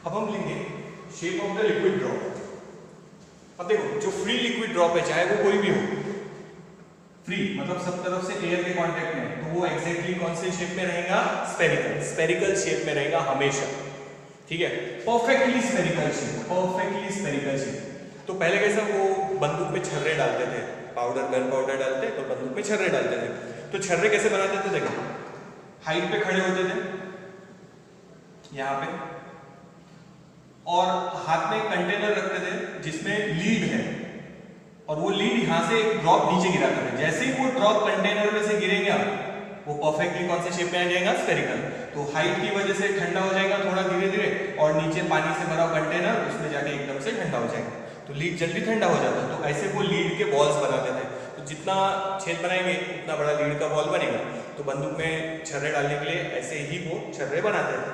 अब हम लेंगे shape of the liquid drop. अब देखो जो फ्री लिक्विड ड्रॉप है, चाहे वो कोई भी हो, फ्री मतलब सब तरफ से एयर के कांटेक्ट में, तो वो एग्जैक्टली कौन से शेप में रहेगा? स्फेरिकल, स्फेरिकल शेप में रहेगा हमेशा, ठीक है, perfectly spherical shape, perfectly spherical shape. तो पहले कैसा वो बंदूक में छर्रे डालते थे, पाउडर, गन पाउडर डालते तो बंदूक में छर्रे डालते थे। तो छर्रे कैसे बनाते थे? देखो हाइट पे खड़े होते थे यहाँ पे, और हाथ में कंटेनर रखते थे जिसमें लीड है, और वो लीड यहाँ से एक ड्रॉप नीचे गिराते थे। जैसे ही वो ड्रॉप कंटेनर में से गिरेगा वो परफेक्टली कौन से शेप में आ जाएगा? स्फेरिकल। तो हाइट की वजह से ठंडा हो जाएगा थोड़ा धीरे धीरे, और नीचे पानी से भरा कंटेनर उसमें जाके एकदम से ठंडा हो जाएगा, तो लीड जल्दी ठंडा हो जाता है। तो ऐसे वो लीड के बॉल्स बनाते थे। तो जितना छेद बनाएंगे उतना बड़ा लीड का बॉल बनेगा। तो बंदूक में छर्रे डालने के लिए ऐसे ही वो छर्रे बनाते थे,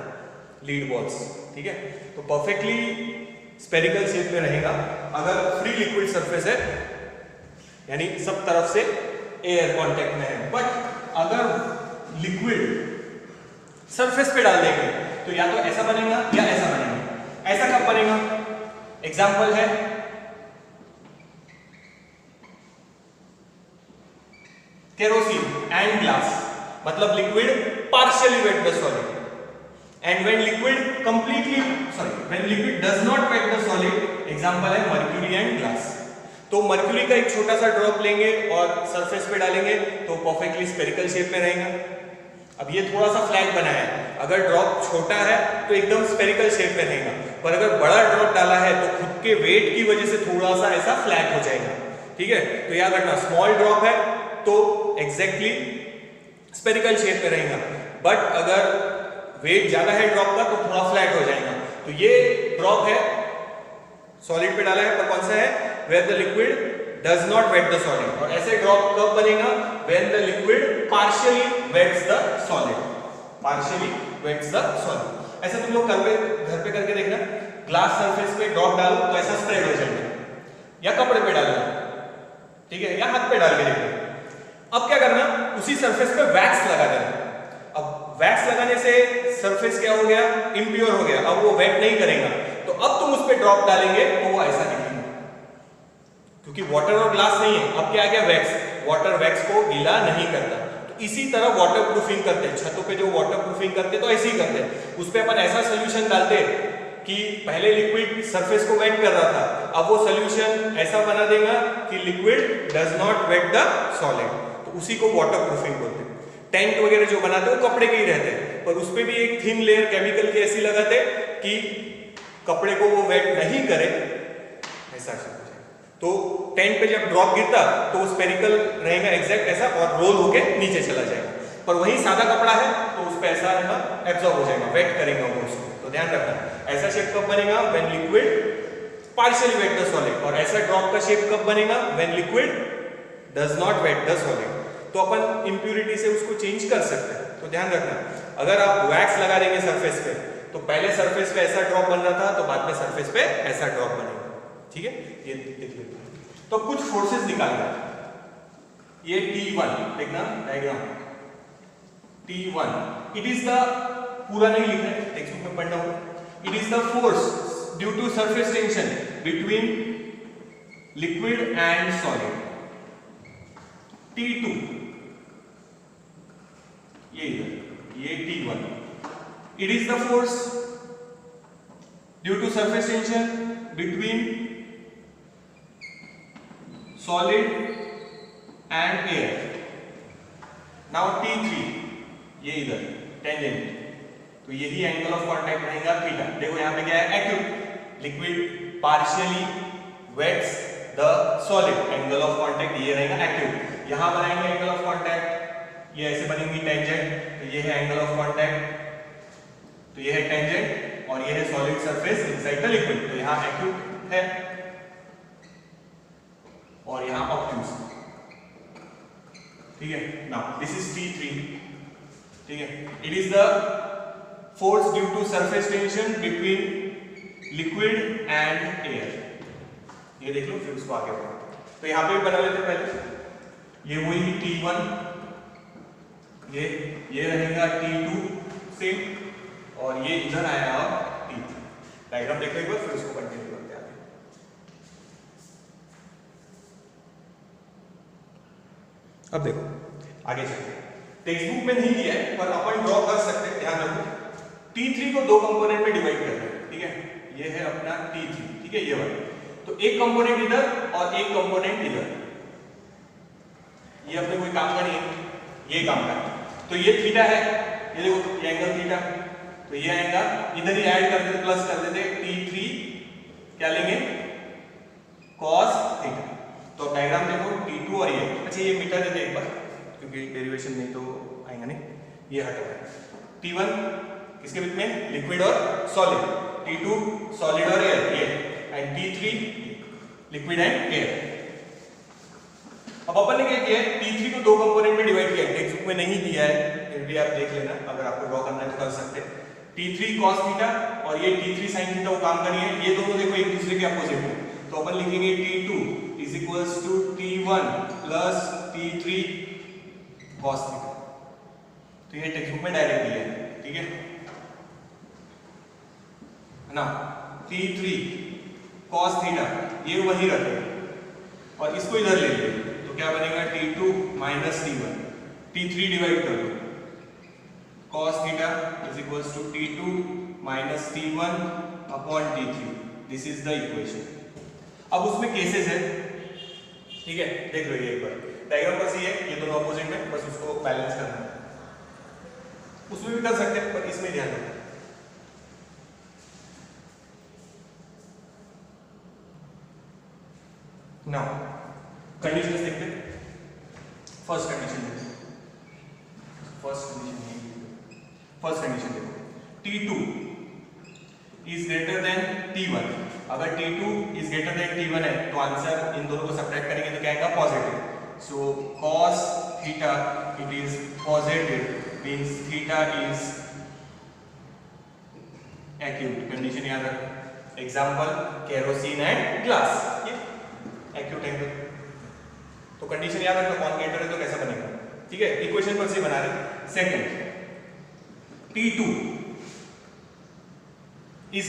लीड बॉल्स, ठीक है। तो परफेक्टली स्फेरिकल शेप में रहेगा अगर फ्री लिक्विड सरफेस है, यानी सब तरफ से एयर कांटेक्ट में है। बट अगर लिक्विड सरफेस पे डाल देंगे तो या तो ऐसा बनेगा या ऐसा बनेगा। ऐसा कब बनेगा? एग्जांपल है केरोसिन एंड ग्लास, मतलब liquid partially wet the solid, and when liquid does not wet the solid, example है mercury and glass। तो मर्क्यूरी का एक छोटा सा ड्रॉप लेंगे और सरफेस पे डालेंगे तो परफेक्टली स्फेरिकल शेप में रहेगा। अब ये थोड़ा सा फ्लैट बना है, अगर ड्रॉप छोटा है तो एकदम स्फेरिकल शेप में रहेगा, पर अगर बड़ा ड्रॉप डाला है तो खुद के वेट की वजह से थोड़ा सा ऐसा फ्लैट हो जाएगा, ठीक है। तो याद रखना स्मॉल ड्रॉप है तो एग्जैक्टली स्फेरिकल शेप में रहेगा, बट अगर वेट ज्यादा है ड्रॉप का तो थोड़ा फ्लैट हो जाएगा। तो ये ड्रॉप है, सॉलिड पे डाला है, पर कौन सा है? Where the liquid does not wet the solid. और ऐसे ड्रॉप कब बनेगा? When the liquid partially wets the solid, partially wets the solid. ऐसा तुम लोग घर पे करके देखना, ग्लास सरफेस पे ड्रॉप डालो तो ऐसा स्प्रेड हो जाएगा, या कपड़े पे डालना, ठीक है, या हाथ पे डाल के देखना। अब क्या करना? उसी सरफेस पे वैक्स लगा देना। अब वैक्स लगाने से सरफेस क्या हो गया? इम्प्योर हो गया, अब वो वेट नहीं करेगा। तो अब तुम उस पे ड्रॉप डालेंगे तो वो ऐसा दिखेगा, क्योंकि वाटर और ग्लास नहीं है। अब क्या आ गया? वैक्स। वाटर वैक्स को गीला नहीं करता। तो इसी तरह वाटर प्रूफिंग करते हैं, छतों पे जो वाटर प्रूफिंग करते हैं तो ऐसे ही करते हैं। उस पे अपन ऐसा सोल्यूशन डालते कि पहले लिक्विड सरफेस को वेट कर रहा था, अब वो सोल्यूशन ऐसा बना देगा कि liquid does not wet the solid, तो उसी को वाटर प्रूफिंग बोलते हैं। टेंट वगैरह जो बनाते हैं वो कपड़े के ही रहते हैं, पर उस पे भी एक थिन लेयर केमिकल की ऐसी लगाते कि कपड़े को वो वेट नहीं करे, ऐसा हो जाए। तो टेंट पे जब ड्रॉप गिरता तो वो स्फेरिकल रहेगा एग्जैक्ट ऐसा, और रोल होके नीचे चला जाएगा। पर वही सादा कपड़ा है तो उस पे ऐसा रहेगा, एब्जॉर्ब हो जाएगा, वेट करेगा वो उसको। तो ध्यान रखना ऐसा शेप कब बनेगा? When liquid partially wet the solid. और ऐसा ड्रॉप का शेप कब बनेगा? When liquid does not wet the solid. तो अपन इंप्यूरिटी से उसको चेंज कर सकते हैं। तो ध्यान रखना, अगर आप वैक्स लगा देंगे सरफेस पे तो पहले सरफेस पे ऐसा ड्रॉप बन रहा था तो बाद में सरफेस पे ऐसा ड्रॉप बनेगा, ठीक है। ये देख लेते हैं। तो कुछ फोर्सेस निकालना, ये T1 देखना diagram, T1 it is the, पूरा नहीं लिखना है, टेक्स्ट बुक में पढ़ना होगा। It is the force due to surface tension between liquid and solid. T2 ये T1 it is the force due to surface tension between solid and air। now T3 ये इधर टेंजेंट, तो यही angle of contact रहेगा थीटा। देखो यहाँ पे क्या है? Acute, liquid partially wets the solid, angle of contact ये रहेगा एक्यूट। यहां बनाएंगे एंगल ऑफ कांटेक्ट, ये ऐसे बनेंगी टेंजेंट, तो ये है एंगल ऑफ कांटेक्ट, तो ये है टेंजेंट, और ये है solid surface inside the liquid. तो यहां एक्यूट है और यहां ऑब्ट्यूज, ठीक है। नाउ दिस इज T3, ठीक है। It is the force due to surface tension between liquid and air. ये देख लो, फिर उसको आगे बढ़ो। तो यहां पे बना लेते पहले, ये वही T1, ये रहेगा T2 से, और ये इधर आया T3। अब देखो आगे चलते हैं, टेक्स्ट बुक में नहीं दिया है पर अपन ड्रॉ कर सकते हैं। ध्यान रखो T3 को दो कंपोनेंट में डिवाइड कर रहे हैं, ठीक है, ये है अपना T3, ठीक है, ये वाला, तो एक कंपोनेंट इधर और एक कंपोनेंट इधर, ये अपने कोई काम का नहीं है, ये काम का है। तो ये थीटा है, ये देखो ये एंगल थीटा, तो ये आएगा इधर ही ऐड कर देते, प्लस कर देते, T3 क्या लेंगे cos थीटा। तो डायग्राम देखो T2 और ये, अच्छा ये मिटा देते एक बार क्योंकि डेरिवेशन नहीं तो आएगा नहीं, ये हटा है। T1 किसके बीच में, लिक्विड और सॉलिड, T2 सॉलिड और एयर, ये, and T3 liquid and air. अब अपन ने क्या किया है, T3 को दो कंपोनेंट में डिवाइड किया है, टेक्स्ट बुक में नहीं दिया है, फिर भी आप देख लेना, अगर आपको ड्रॉ करना है तो कर सकते हैं। T3 cos थीटा और ये T3 sin थीटा, वो काम करिए, ये दोनों देखो एक दूसरे के अपोजिट है, तो अपन लिखेंगे T2 is equals to T1 plus T3 cos theta. तो ये टेक्स्ट बुक में डायरेक्ट दिया है, ठीक है ना। T3 cos थीटा ये वही रखें और इसको इधर ले लीजिए, तो क्या बनेगा T2 minus T1, T3 divide कर दो, cos theta is equals to T2 minus T1 upon T3, this is the equation. अब उसमें केसेस है, ठीक है, देख लो ये एक बार डायग्राम पर सी है, ये दोनों अपोजिट में, बस उसको बैलेंस करना है, उसमें भी कर सकते हैं पर इसमें ध्यान रखना। नाउ कंडीशंस देखते हैं, फर्स्ट कंडीशन देखते हैं, फर्स्ट कंडीशन देखो, T2 is greater than T1, अगर T2 is greater than T1 है तो आंसर इन दोनों को सब्ट्रैक्ट करेंगे तो क्या आएगा, positive. So cos theta it is positive, means theta is acute, condition याद रखो। एग्जांपल केरोसिन एंड ग्लास, ये एक्यूट एंगल, तो कंडीशन याद रखो, कौन ग्रेटर है तो कैसा बनेगा, ठीक है, इक्वेशन पर से बना रहे। सेकंड, T2 इज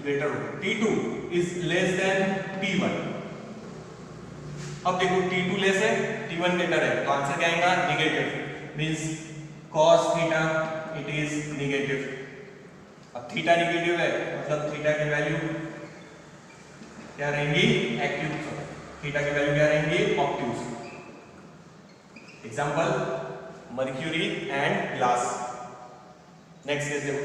ग्रेटर होगा, T2 is less than T1। अब देखो T2 लेस है, T1 ग्रेटर है, तो आंसर क्या आएगा, negative, means cos theta it is negative. अब थीटा नेगेटिव है मतलब थीटा की वैल्यू क्या रहेंगी, एक्यूट, थीटा की वैल्यू क्या रहेंगी, obtuse. Example mercury and glass. Next case देखो,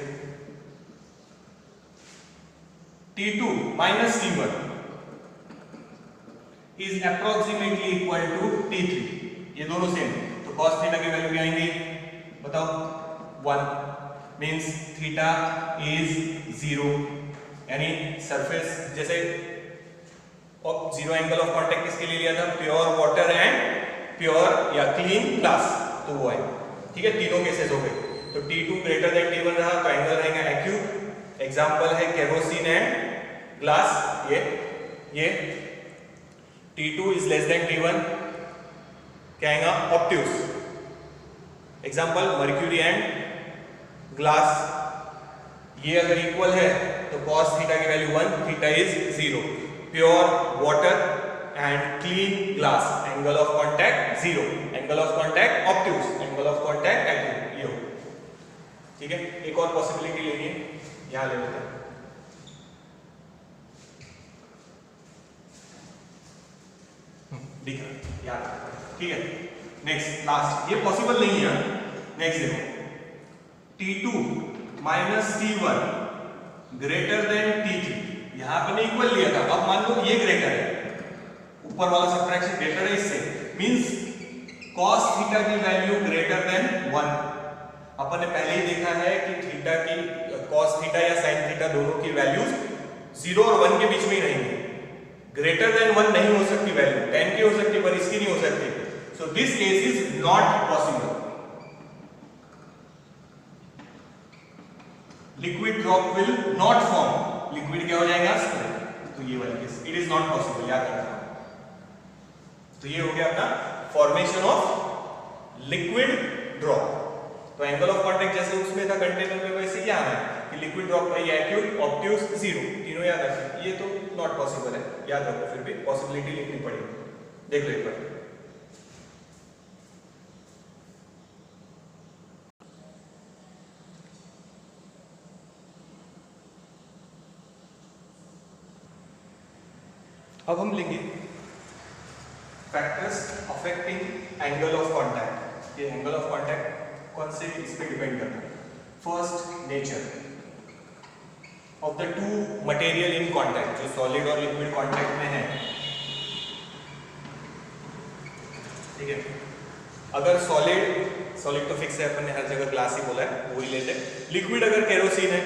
T2 minus T1 is approximately equal to T3, ये दोनों सेम, तो cos थीटा की वैल्यू क्या आएंगी बताओ, 1, मींस थीटा इज 0, यानी सरफेस जैसे जीरो एंगल ऑफ कांटेक्ट किसके लिए लिया था, प्योर वाटर एंड प्योर या क्लीन ग्लास, तो वो है, ठीक है, तीनों केसेस हो गए। तो T2 ग्रेटर देन T1 रहा तो एंगल रहेगा एक्यूट। एग्जांपल है केरोसिन एंड ग्लास, ये T2 is less than T1 क्या आएगा, obtuse. Example mercury and glass, ये अगर इक्वल है तो cos थीटा की value 1, theta is 0, pure water and clean glass, angle of contact 0, angle of contact obtuse, angle of contact acute, ये हो, ठीक है। एक और पॉसिबिलिटी लेनी है, यहां ले लेते हैं, दिख रहा याद, ठीक है। नेक्स्ट लास्ट, ये पॉसिबल नहीं है। नेक्स्ट देखो, T2 minus T1 greater than T3, यहां पे इक्वल लिया था, अब मान लो ये ग्रेटर है, ऊपर वाला सब्ट्रैक्शन ग्रेटर है इससे, मींस cos थीटा की वैल्यू ग्रेटर देन 1। अपन ने पहले ही देखा है कि थीटा की cos थीटा या sin थीटा दोनों की वैल्यूज 0 और 1 के बीच में ही रहेंगी, ग्रेटर देन 1 नहीं हो सकती वैल्यू, 10 की हो सकती पर इसकी नहीं हो सकती। So this case is not possible, liquid drop will not form, liquid क्या हो जाएगा, तो ये वाली case it is not possible, याद रखना। तो ये हो गया अपना फॉर्मेशन ऑफ लिक्विड ड्रॉप। तो एंगल ऑफ कांटेक्ट जैसे उसमें था कंटेनर में, वैसे क्या है कि लिक्विड ड्रॉप का ये एक्यूट, ऑब्ट्यूज, 0, तीनों याद रखें। ये तो नॉट पॉसिबल है, याद रखो, फिर भी पॉसिबिलिटी लिखनी पड़ेगी। देख लो एक बार, अब हम लेंगे factors affecting angle of contact. ये एंगल ऑफ कांटेक्ट कौन से इस पे डिपेंड करता है। First, nature of the two material in contact, जो सॉलिड और लिक्विड कांटेक्ट में है। ठीक है, अगर सॉलिड तो फिक्स है, अपन ने हर जगह ग्लास ही बोला है, वो ही लेते हैं। लिक्विड अगर केरोसिन है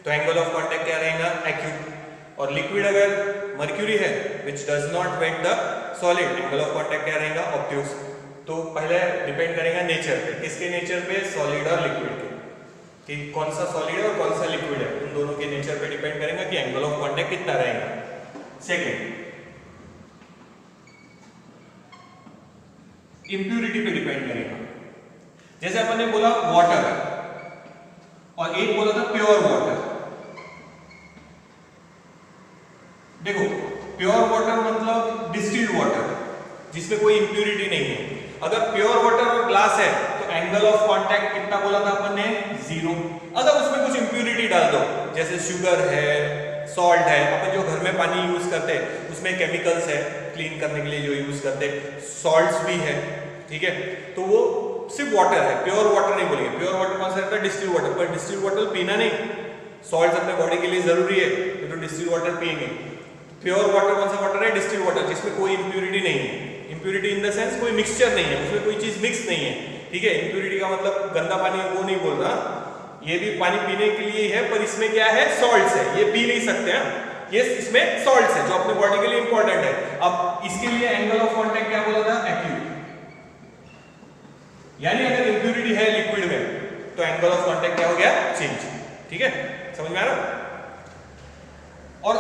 तो एंगल ऑफ कांटेक्ट क्या रहेगा, एक्यूट। और लिक्विड अगर मर्क्यूरी है which does not wet the solid, angle of contact क्या रहेगा, ऑब्ट्यूज। तो पहले डिपेंड करेगा नेचर पे, किसके नेचर पे, सॉलिड और लिक्विड के, कि कौन सा सॉलिड है और कौन सा लिक्विड है, उन दोनों के नेचर पे डिपेंड करेगा कि एंगल ऑफ कांटेक्ट कितना रहेगा। सेकेंड, इंप्यूरिटी पे डिपेंड करेगा। जैसे अपन ने बोला वाटर और एक बोला था प्योर वाटर। देखो, प्योर वाटर मतलब डिस्टिल्ड वाटर जिसमें कोई इंप्यूरिटी नहीं है। अगर प्योर वाटर और ग्लास है तो एंगल ऑफ कांटेक्ट कितना बोला था अपन ने, 0। अगर उसमें कुछ इंप्यूरिटी डाल दो, जैसे शुगर है, सॉल्ट है, अपन जो घर में पानी यूज करते हैं उसमें केमिकल्स है क्लीन करने के लिए जो यूज करते हैं, सॉल्ट्स भी है, ठीक है, तो वो सिर्फ वाटर है, प्योर वाटर नहीं बोलेंगे। प्योर वाटर कौन सा रहता है, डिस्टिल्ड वाटर। पर डिस्टिल्ड वाटर पीना नहीं, सॉल्ट अपने बॉडी के लिए जरूरी है, तो डिस्टिल्ड वाटर पिएंगे। प्योर वाटर कौन सा वाटर है, डिस्टिल्ड वाटर, जिसमें कोई इंप्यूरिटी नहीं है। इंप्यूरिटी इन द सेंस कोई मिक्सचर नहीं है, उसमें कोई चीज मिक्स नहीं है, ठीक है। इंप्यूरिटी का मतलब गंदा पानी वो नहीं बोल रहा, ये भी पानी पीने के लिए है, पर इसमें क्या है, सॉल्ट्स है, ये पी नहीं सकते हैं, ये इसमें सॉल्ट्स है जो अपने बॉडी के लिए इंपॉर्टेंट है। अब इसके लिए एंगल ऑफ कांटेक्ट क्या बोला था, एक्यूट। यानी अगर इंप्यूरिटी है लिक्विड में तो एंगल ऑफ कांटेक्ट क्या हो गया, चेंज। ठीक है, समझ में आ रहा। और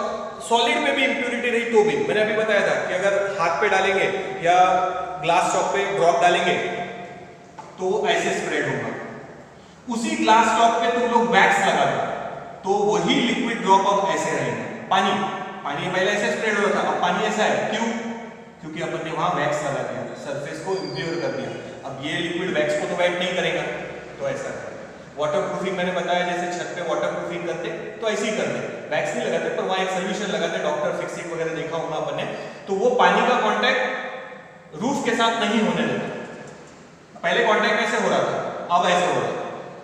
सॉलिड में भी इंप्यूरिटी रही तो भी, मैंने अभी बताया था कि अगर हाथ पे डालेंगे या ग्लास टॉप पे ड्रॉप डालेंगे तो ऐसे स्प्रेड होगा। उसी ग्लास टॉप पे तुम लोग वैक्स लगा दो तो वही लिक्विड ड्रॉप अब ऐसे रहेगा। पानी पहले ऐसे स्प्रेड हो रहा था, अब पानी ऐसा है, क्यों, क्योंकि अपन ने वहां वैक्स लगा दिया, सरफेस को इम्प्योर कर दिया। अब ये लिक्विड वैक्स को तो वेट नहीं करेगा, तो ऐसा है। वाटर प्रूफिंग मैंने बताया, जैसे छत पे वाटर प्रूफिंग करते तो ऐसे ही करते, वैक्स नहीं लगाते, पर वहां एक सोल्यूशन लगाते, डॉक्टर फिक्सिंग वगैरह देखा होगा अपन ने, तो वो पानी का कांटेक्ट रूफ के साथ नहीं होने देता। पहले कांटेक्ट ऐसे हो रहा था, अब ऐसे हो रहा है।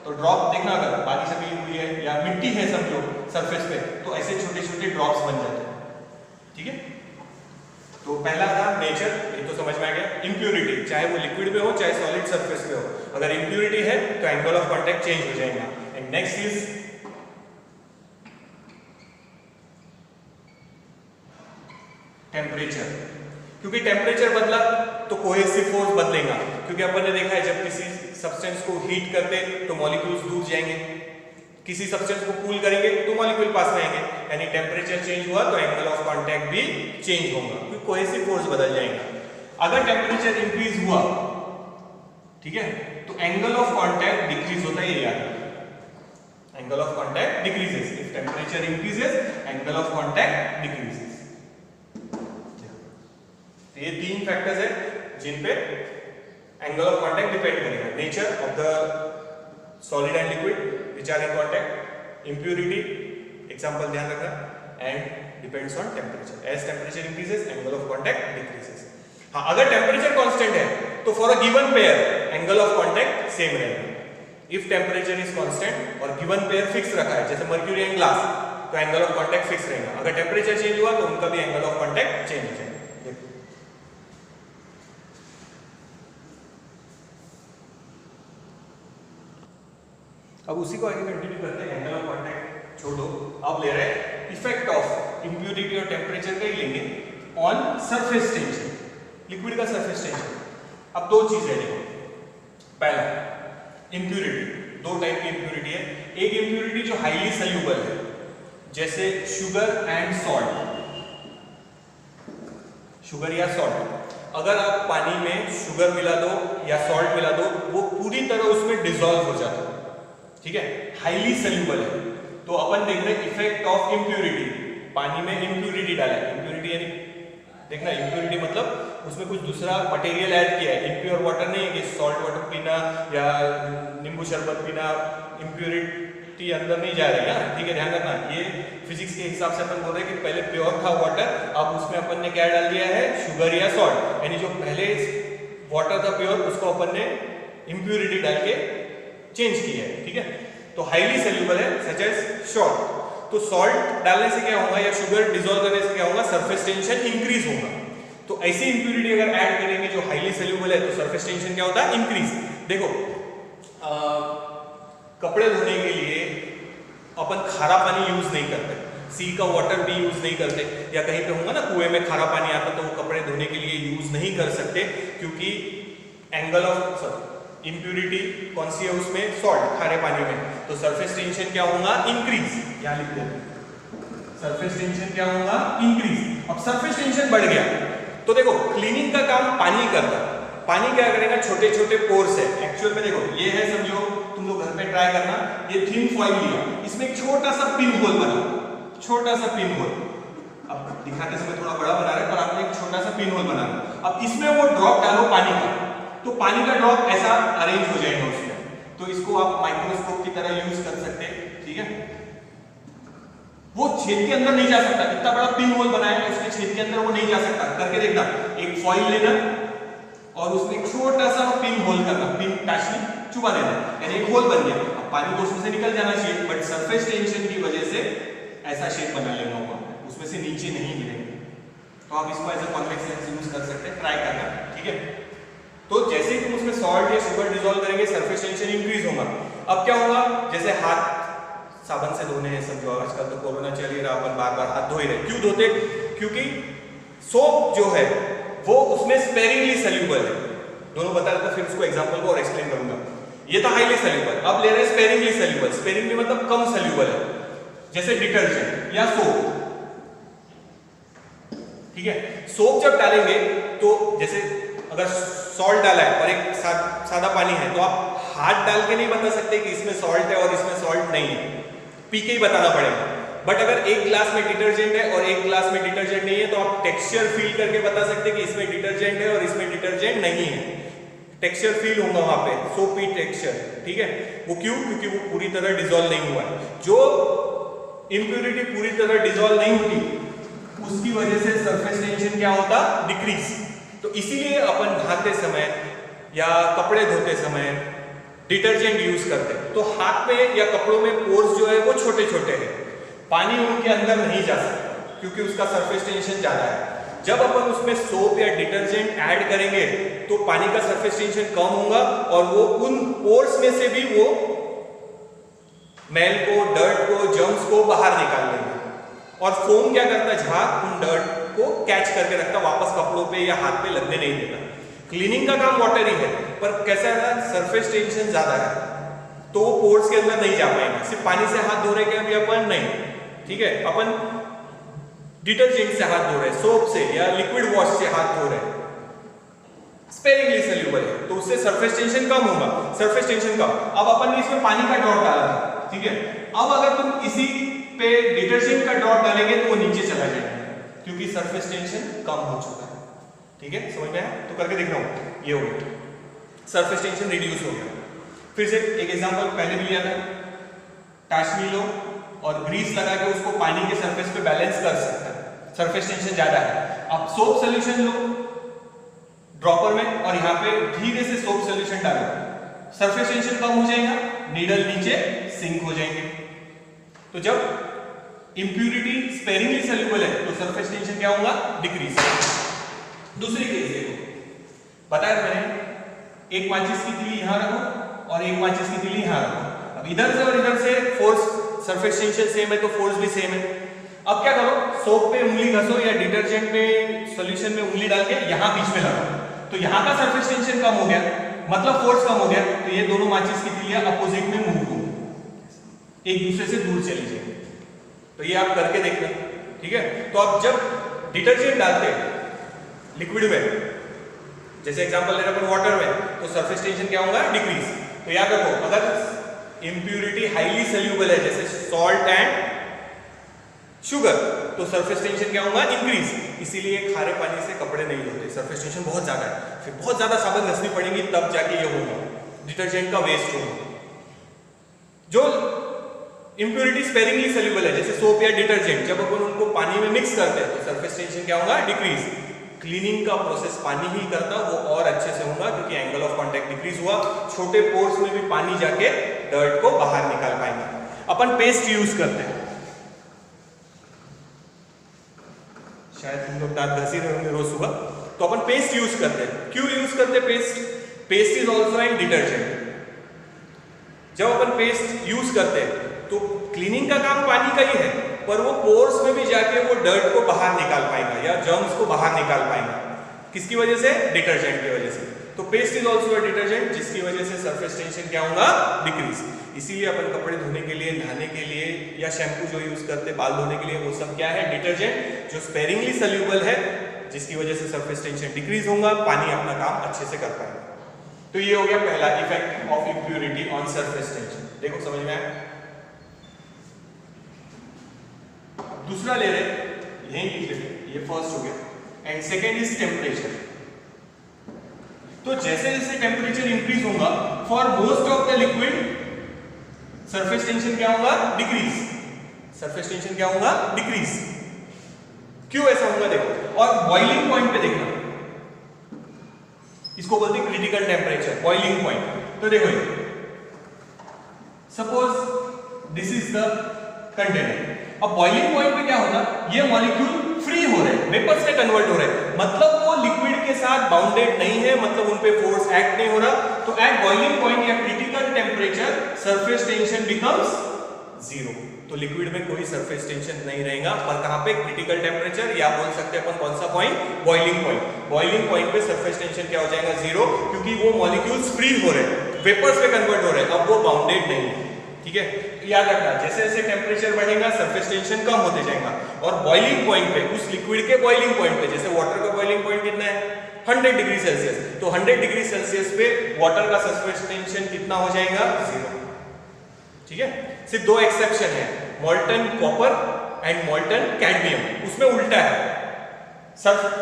तो ड्रॉप देखना, अगर बारिश अभी हुई है या मिट्टी है समझो सरफेस पे, तो ऐसे छोटे छोटे ड्रॉप्स बन जाते हैं। ठीक है, तो पहला था नेचर, ये तो समझ में आ गया। इंप्यूरिटी, चाहे वो लिक्विड में हो चाहे सॉलिड सरफेस पे हो, अगर इंप्यूरिटी है तो एंगल ऑफ कांटेक्ट चेंज हो जाएगा। And next is temperature. क्योंकि टेम्परेचर बदला तो कोहेसिव फोर्स बदलेगा, क्योंकि अपन ने देखा है जब किसी सब्सटेंस को हीट करते तो मॉलिक्यूल्स दूर जाएंगे, किसी सब्सटेंस को कूल करेंगे तो मॉलिक्यूल पास में आएंगे। यानी टेम्परेचर चेंज हुआ तो एंगल ऑफ कांटेक्ट भी चेंज होगा, क्योंकि कोहेसिव फोर्स बदल जाएगा। अगर टेम्परेचर इंक्रीज हुआ, ठीक है, तो एंगल ऑफ कांटेक्ट डिक्रीज होता है, ये याद रखना। Angle of contact decreases if temperature increases, angle of contact decreases. तो ये तीन फैक्टर्स है जिन पे एंगल ऑफ कांटेक्ट डिपेंड करेगा। Nature of the solid and liquid which are in contact, impurity, example ध्यान रखना, and depends on temperature. As temperature increases, angle of contact decreases. हाँ, अगर temperature constant है तो for a given pair angle of contact same रहेगा. If temperature is constant और given pair fix रखा है, जैसे mercury and glass, तो angle of contact fix रहेगा। अगर temperature change हुआ तो उनका भी angle of contact change हो जाएगा। अब उसी को आगे कंटिन्यू करते हैं। एंगल ऑफ कांटेक्ट छोड़ो, अब ले रहे हैं इफेक्ट ऑफ इंप्यूरिटी और टेम्परेचर का ही लेंगे ऑन सरफेस टेंशन, लिक्विड का सरफेस टेंशन। अब दो चीजें देखो, पहला इंप्यूरिटी, दो टाइप की इंप्यूरिटी है। एक इंप्यूरिटी जो हाईली सल्यूबल है, जैसे शुगर एंड सॉल्ट, शुगर या सॉल्ट। अगर आप पानी में शुगर मिला दो या सॉल्ट मिला दो, वो पूरी तरह उसमें डिसॉल्व हो जाता है, ठीक है, हाईली सल्यूबल है। तो अपन देख रहे हैं इफेक्ट ऑफ इंप्यूरिटी, पानी में इंप्यूरिटी डाला है। इंप्यूरिटी यानी देखना, इंप्यूरिटी मतलब उसमें कुछ दूसरा मटेरियल ऐड किया है। इम्प्योर वाटर नहीं है कि सॉल्ट वाटर पीना या नींबू शरबत पीना, इंप्यूरिटी अंदर नहीं जा रही है, ठीक है, ध्यान रखना। ये फिजिक्स के हिसाब से अपन बोल रहे हैं कि पहले प्योर था वाटर, अब उसमें अपन ने क्या डाल दिया है, शुगर या सॉल्ट, यानी जो पहले वाटर था प्योर उसको अपन ने इंप्यूरिटी डाल के चेंज किया है, ठीक है। तो हाईली सोल्यूबल है सच एज सॉल्ट। तो सॉल्ट डालने से क्या होगा या शुगर डिसॉल्व करने से क्या होगा, सरफेस टेंशन इंक्रीज होगा। तो ऐसी इंप्यूरिटी अगर ऐड करेंगे जो हाईली सोल्यूबल है तो सरफेस टेंशन क्या होता है, इंक्रीज। देखो कपड़े धोने के लिए अपन खारा पानी यूज नहीं करते, सी का वाटर भी यूज नहीं करते, या कहीं पे होगा ना कुएं में खारा पानी आता तो वो कपड़े धोने के लिए यूज नहीं कर सकते, क्योंकि एंगल ऑफ इंप्यूरिटी कौन सी है उसमें, सॉल्ट, खारे पानी में। तो सरफेस टेंशन क्या होगा, इंक्रीज। यहां लिख देते सरफेस टेंशन क्या होगा, इंक्रीज। अब सरफेस टेंशन बढ़ गया तो देखो क्लीनिंग का काम पानी करता है। पानी क्या करेगा, छोटे छोटे पोर्स है। एक्चुअल में देखो ये है, समझो तुम लोग घर पे ट्राई करना, ये थिन फॉइल लिया, इसमें एक छोटा सा पिन होल बना, छोटा सा पिन होल। अब दिखाते समय थोड़ा बड़ा बना रहे हैं, पर आपने एक छोटा सा पिन होल बना। अब इसमें वो ड्रॉप डालो पानी का, तो पानी का ड्रॉप ऐसा अरेंज हो जाएगा उसमें। तो इसको आप माइक्रोस्कोप की तरह यूज कर सकते हैं, ठीक है। वो छेद के अंदर नहीं जा सकता, इतना बड़ा पिन होल बनाया है उसके छेद के अंदर वो नहीं जा सकता। करके देखना, एक फॉइल लेना और उसमें एक छोटा सा पिन होल करना, पिन टाचनी चुबा देना, यानी एक होल बन गया। अब पानी तो उसमें से निकल जाना चाहिए, बट सरफेस टेंशन की वजह से ऐसा शेप बना लेना होगा, उसमें से नीचे नहीं गिरेंगे। तो आप इसको as a convex lens use कर सकते हैं, ट्राई करना, ठीक है। तो जैसे ही तुम उसमें सॉल्ट या शुगर डिसॉल्व करेंगे सरफेस टेंशन इंक्रीज होगा। अब क्या होगा, जैसे हाथ साबुन से धोने हैं, समझो आजकल तो कोरोना चल ही रहा, अपन बार बार हाथ धो ही रहे। क्यों धोते, क्योंकि सोप जो है वो उसमें स्पेरिंगली सोल्यूबल है। दोनों बता रहे तो फिर उसको एग्जांपल को और एक्सप्लेन करूंगा। ये तो हाईली सोल्यूबल, अब ले रहे हैं स्पेरिंगली सोल्यूबल। स्पेरिंगली मतलब कम सोल्यूबल है, जैसे डिटर्जेंट या सोप, ठीक है। सोप जब डालेंगे तो जैसे अगर सॉल्ट डाला है और एक सादा पानी है, तो आप हाथ डाल के नहीं बता सकते कि इसमें सॉल्ट है और इसमें सॉल्ट नहीं है, पी के ही बताना पड़ेगा। बट अगर एक ग्लास में डिटर्जेंट है और एक ग्लास में डिटर्जेंट नहीं है, तो आप टेक्सचर फील करके बता सकते कि इसमें डिटर्जेंट है और इसमें डिटर्जेंट नहीं है। टेक्सचर फील होगा वहां पे, सोपी टेक्सचर, ठीक है। वो क्यों, क्योंकि वो पूरी तरह डिसॉल्व नहीं हुआ है। जो इंप्यूरिटी पूरी तरह डिसॉल्व नहीं होती उसकी वजह से सरफेस टेंशन क्या होता, डिक्रीज। तो इसीलिए अपन नहाते समय या कपड़े धोते समय डिटर्जेंट यूज करते हैं। तो हाथ में या कपड़ों में पोर्स जो है वो छोटे छोटे हैं, पानी उनके अंदर नहीं जा सकता क्योंकि उसका सरफेस टेंशन ज्यादा है। जब अपन उसमें सोप या डिटर्जेंट ऐड करेंगे तो पानी का सरफेस टेंशन कम होगा और वो उन पोर्स में से भी वो मैल को, डर्ट को, जर्म्स को बाहर निकाल लेंगे। और फोम क्या करता है, झाग उन डर्ट को कैच करके रखता, वापस कपड़ों पे या हाथ पे लगने नहीं देता। क्लीनिंग का काम वाटर ही है, पर कैसा है ना, सरफेस टेंशन ज्यादा है तो वो पोर्स के अंदर नहीं जा पाएगा। सिर्फ पानी से हाथ धो रहे क्या अभी अपन नहीं, ठीक है। अपन डिटर्जेंट से हाथ धो रहे, सोप से या लिक्विड वॉश से हाथ धो रहे, स्पेरिंगली सोल्यूबल है, तो उससे सरफेस टेंशन कम होगा। सरफेस टेंशन कम। अब अपन ने इसमें पानी का ड्रॉप डाला था, ठीक है। अब अगर तुम इसी पे डिटर्जेंट का ड्रॉप डालेंगे तो वो नीचे चला जाएगा क्योंकि सरफेस टेंशन कम हो चुका है, ठीक है। समझ में आया? तो करके देख रहा हूं, ये हो गया, सरफेस टेंशन रिड्यूस हो गया। फिर से एक एग्जांपल पहले भी लिया था, टाशनी लो और ग्रीस लगा के उसको पानी के सरफेस पे बैलेंस कर सकता है, सरफेस टेंशन ज्यादा है। अब सोप सॉल्यूशन लो ड्रॉपर में और यहाँ पे धीरे से सोप सॉल्यूशन डालो, सरफेस टेंशन कम हो जाएगा, नीडल नीचे सिंक हो जाएंगे। तो जब इंप्यूरिटी स्पेरिंगली सोल्यूबल है तो सरफेस टेंशन क्या होगा, डिक्रीज। दूसरी केस देखो, बताया मैंने, एक माचिस की तीली यहां रखो और एक माचिस की तीली यहां रखो। अब इधर से और इधर से फोर्स, सरफेस टेंशन सेम है तो फोर्स भी सेम है। अब क्या करो, सोप पे उंगली घसो या डिटर्जेंट में सॉल्यूशन में उंगली डाल के यहां बीच में लगाओ, तो यहां का सरफेस टेंशन कम हो गया, मतलब फोर्स कम हो गया। तो ये दोनों माचिस की तीलियां अपोजिट में मूव होंगी, एक दूसरे से दूर चली जाएगी। तो ये आप करके देखना, ठीक है। तो अब जब डिटर्जेंट डालते हैं लिक्विड में, जैसे एग्जांपल ले रहे हैं वाटर में, तो सरफेस टेंशन क्या होगा, डिक्रीज। तो याद रखो, अगर इंप्यूरिटी हाईली सोल्यूबल है जैसे सॉल्ट एंड शुगर, तो सरफेस टेंशन क्या होगा, इंक्रीज। इसीलिए खारे पानी से कपड़े नहीं धोते, सरफेस टेंशन बहुत ज्यादा है, फिर बहुत ज्यादा साबुन घसनी पड़ेगी तब जाके ये होगा, डिटर्जेंट का वेस्ट होगा। जो इंप्योरिटी स्पेरिंगली सोल्यूबल है, जैसे सोप या डिटर्जेंट, जब अपन उनको पानी में मिक्स करते हैं तो सरफेस टेंशन क्या होगा, डिक्रीज। क्लीनिंग का प्रोसेस पानी ही करता, वो और अच्छे से होगा क्योंकि एंगल ऑफ कांटेक्ट डिक्रीज हुआ, छोटे पोर्स में भी पानी जाके डर्ट को बाहर निकाल पाएंगे। अपन पेस्ट यूज करते हैं, शायद तुम लोग दांत घसी रहे होंगे रोज सुबह, तो अपन पेस्ट यूज करते हैं। क्यों यूज करते हैं paste? Paste is also an detergent. जब अपन पेस्ट यूज करते हैं तो क्लीनिंग का काम पानी का ही है, पर वो पोर्स में भी जाके वो डर्ट को बाहर निकाल पाएगा या जर्म्स को बाहर निकाल पाएगा। किसकी वजह से? डिटर्जेंट की वजह से। तो paste is also a detergent, जिसकी वजह से सरफेस टेंशन क्या होगा, डिक्रीज। इसीलिए अपन कपड़े धोने के लिए, नहाने के लिए या शैम्पू जो यूज करते हैं बाल धोने के लिए, वो सब क्या है, डिटर्जेंट, जो स्पेरिंगली सोल्यूबल है, जिसकी वजह से सरफेस टेंशन डिक्रीज होगा, पानी अपना काम अच्छे से कर पाएगा। तो ये हो गया पहला effect of impurity on surface tension. देखो समझ में आया? दूसरा ले रहे, यही लिख लेते, ये फर्स्ट हो गया। And second is temperature. तो जैसे जैसे टेम्परेचर इंक्रीज होगा, for most of the liquid surface tension क्या होगा, डिक्रीज। सरफेस टेंशन क्या होगा, डिक्रीज। क्यों ऐसा होगा देखो, और बॉइलिंग पॉइंट पे देखना, इसको बोलते हैं क्रिटिकल टेम्परेचर, बॉइलिंग पॉइंट। तो देखो suppose this is the container, अब बॉइलिंग पॉइंट पे क्या होगा, ये मॉलिक्यूल फ्री हो रहे हैं, वेपर्स में कन्वर्ट हो रहे हैं, मतलब वो लिक्विड के साथ बाउंडेड नहीं है, मतलब उन पे फोर्स एक्ट नहीं हो रहा। तो एट बॉइलिंग पॉइंट या critical temperature surface tension becomes zero. तो लिक्विड में कोई सरफेस टेंशन नहीं रहेगा, पर कहां पे, क्रिटिकल टेम्परेचर, या बोल सकते हैं अपन कौन सा point, boiling point. Boiling point पे सरफेस टेंशन क्या हो जाएगा, जीरो, क्योंकि वो मॉलिक्यूल्स फ्री हो रहे हैं, वेपर्स में कन्वर्ट हो रहे हैं, अब वो बाउंडेड नहीं है। ठीक है, याद रखना, जैसे जैसे टेम्परेचर बढ़ेगा सरफेस टेंशन कम होते जाएगा, और बॉइलिंग पॉइंट पे, उस लिक्विड के बॉइलिंग पॉइंट पे, जैसे वाटर का बॉइलिंग पॉइंट कितना है, 100 डिग्री सेल्सियस, तो 100 डिग्री सेल्सियस पे वाटर का सरफेस टेंशन कितना हो जाएगा, जीरो। ठीक है, सिर्फ दो एक्सेप्शन है, मॉल्टन कॉपर एंड मॉल्टन कैडमियम, उसमें उल्टा है,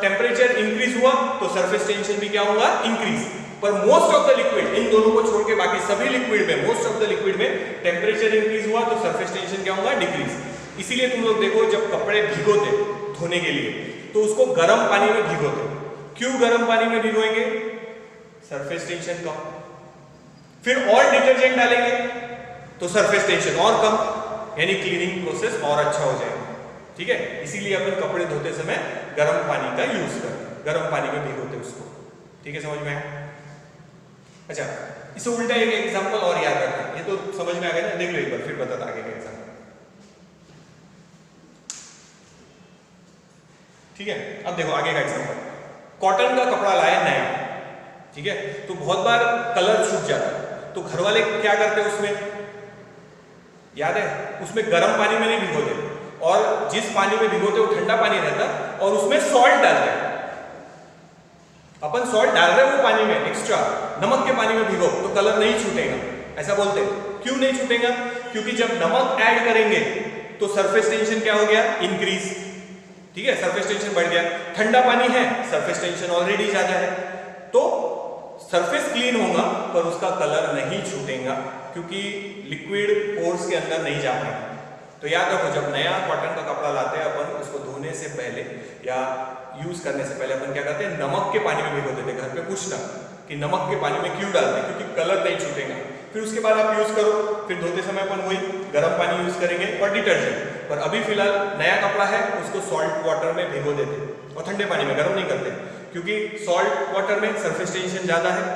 टेम्परेचर इंक्रीज हुआ तो सरफेस टेंशन भी क्या होगा, इंक्रीज। पर मोस्ट ऑफ द लिक्विड, इन दोनों को छोड़ के बाकी सभी लिक्विड में, मोस्ट ऑफ द लिक्विड में टेम्परेचर इंक्रीज हुआ तो सरफेस टेंशन क्या होगा, डिक्रीज। इसीलिए तुम लोग देखो, जब कपड़े भिगोते धोने के लिए तो उसको गर्म पानी में भिगोते। क्यों गर्म पानी में भिगोएंगे, सरफेस टेंशन कम। फिर और डिटर्जेंट डालेंगे तो सरफेस टेंशन और कम, यानी क्लीनिंग प्रोसेस और अच्छा हो जाएगा। ठीक है, इसीलिए अपन कपड़े धोते समय गर्म पानी का यूज करते, गर्म पानी में भिगोते उसको। ठीक है, समझ में आया? अच्छा, इससे उल्टा एक एग्जांपल और याद रखना, ये तो समझ में आ गया ना, देख लो एक बार, फिर बताता आगे का एग्जांपल। ठीक है, अब देखो आगे का एग्जांपल, कॉटन का कपड़ा लाया नया, ठीक है, तो बहुत बार कलर छूट जाता है, तो घर वाले क्या करते हैं उसमें, याद है, उसमें गर्म पानी में नहीं भिगोते, और जिस पानी में भिगोते वो ठंडा पानी रहता, और उसमें सॉल्ट डालते हैं। अपन सॉल्ट डाल रहे हैं वो पानी में एक्स्ट्रा, नमक के पानी में भिगो तो कलर नहीं छूटेगा, ऐसा बोलते हैं। क्यों नहीं छूटेगा, क्योंकि जब नमक ऐड करेंगे तो सरफेस टेंशन क्या हो गया, इंक्रीज। ठीक है, सरफेस टेंशन बढ़ गया। ठंडा पानी है, सरफेस टेंशन ऑलरेडी ज्यादा है, तो सरफेस क्लीन होगा पर उसका कलर नहीं छूटेगा, क्योंकि लिक्विड पोर्स के अंदर नहीं जा पाएगा। तो याद रखो, जब नया कॉटन का कपड़ा लाते हैं अपन, उसको धोने से पहले या यूज करने से पहले अपन क्या करते हैं, नमक के पानी में भिगो देते। घर पे पूछना कि नमक के पानी में क्यों डालते हैं, क्योंकि कलर नहीं छूटेगा। फिर उसके बाद आप यूज करो, फिर धोते समय अपन वही गर्म पानी यूज करेंगे और डिटर्जेंट। पर अभी फिलहाल नया कपड़ा है, उसको सॉल्ट वाटर में भिगो देते और ठंडे पानी में, गर्म नहीं करते, क्योंकि सॉल्ट वाटर में सरफेस टेंशन ज्यादा है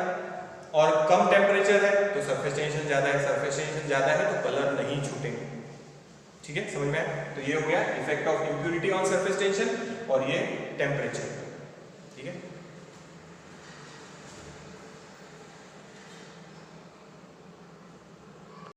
और कम टेम्परेचर है, तो सरफेस टेंशन ज्यादा है, सरफेस टेंशन ज्यादा है तो कलर नहीं छूटेंगे। ठीक है, समझ में आया? तो ये हो गया effect of impurity on surface tension और ये टेम्परेचर। ठीक है।